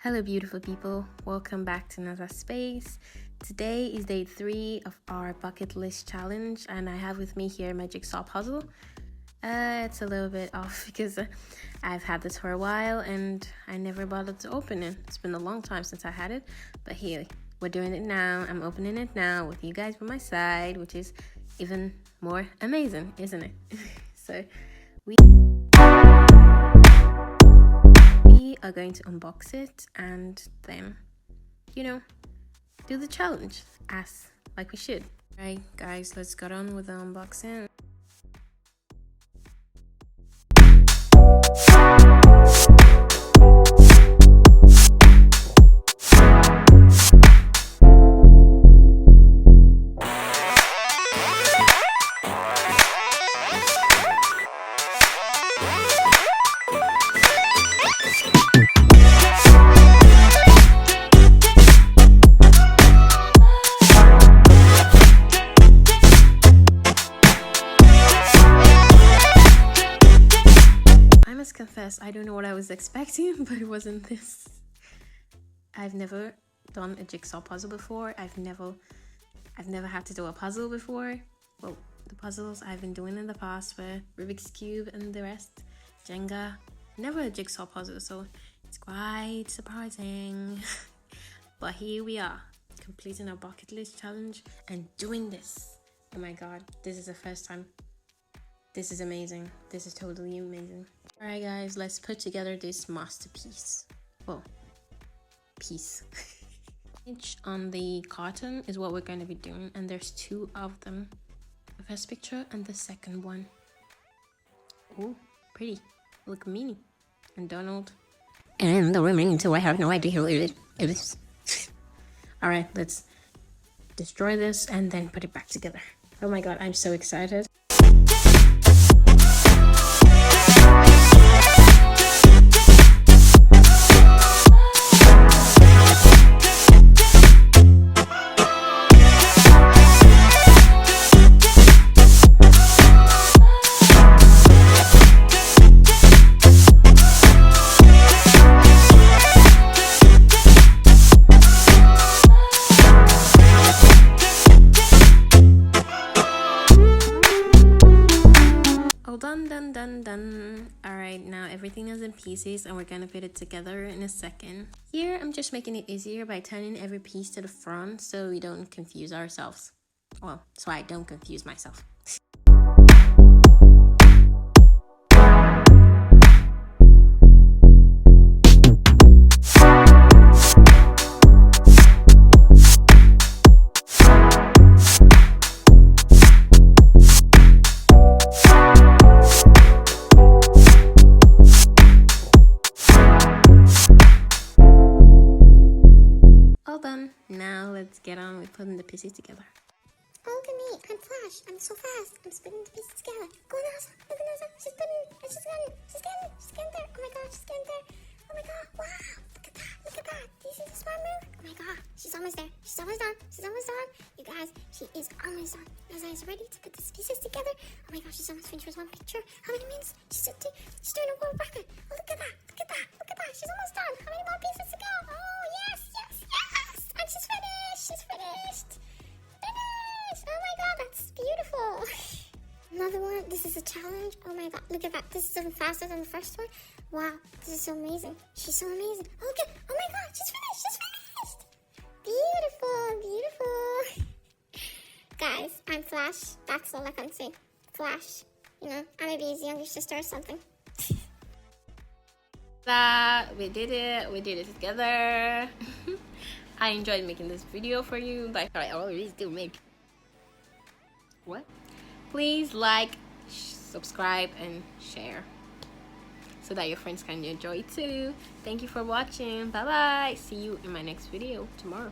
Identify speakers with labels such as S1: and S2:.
S1: Hello beautiful people, welcome back to another space. Today is day 3 of our bucket list challenge and I have with me here my jigsaw puzzle. It's a little bit off because I've had this for a while and I never bothered to open it. It's been a long time since I had it, but here, we're doing it now. I'm opening it now with you guys by my side, which is even more amazing, isn't it? So we are going to unbox it and then, do the challenge as like we should. Right guys, let's get on with the unboxing. Confess, I don't know what I was expecting, but it wasn't this. I've never done a jigsaw puzzle before. I've never had to do a puzzle before. Well, the puzzles I've been doing in the past were Rubik's Cube and the rest, Jenga, never a jigsaw puzzle, so it's quite surprising. But here we are, completing our bucket list challenge and doing this. Oh my god, this is the first time. This is amazing. This is totally amazing. Alright guys, let's put together this masterpiece. Well, piece. Each on the carton is what we're going to be doing, and there's 2 of them. The first picture and the second one. Oh, pretty. Look, Minnie and Donald. And the remaining 2, I have no idea who it is. Alright, let's destroy this and then put it back together. Oh my god, I'm so excited. Done. Alright, now everything is in pieces and we're gonna put it together in a second. Here I'm just making it easier by turning every piece to the front so we don't confuse ourselves. Well, so I don't confuse myself. Now let's get on with putting the pieces together.
S2: Oh, look at me, I'm Flash, I'm so fast, I'm putting the pieces together. Go Elsa, look at Elsa, she's getting there, oh my god, she's getting there. Oh my god, wow, look at that, do you see the smart move? Oh my god, she's almost there, she's almost done. You guys, she is almost done. Elsa is ready to put these pieces together. Oh my god, she's almost finished with one picture. How many minutes? She's doing a world record. Oh, look at that, she's almost done. How many more pieces to go? Oh, yes. And she's finished. Oh my god, that's beautiful. Another one. This is a challenge. Oh my god, look at that. This is even faster than the first one. Wow, this is so amazing. She's so amazing. Oh, look at, oh my god, she's finished. Beautiful. Guys, I'm Flash. That's all I can say. Flash. I may be his younger sister or something.
S1: We did it together. I enjoyed making this video for you, but I always do make. What? Please like, subscribe, and share so that your friends can enjoy it too. Thank you for watching. Bye bye. See you in my next video tomorrow.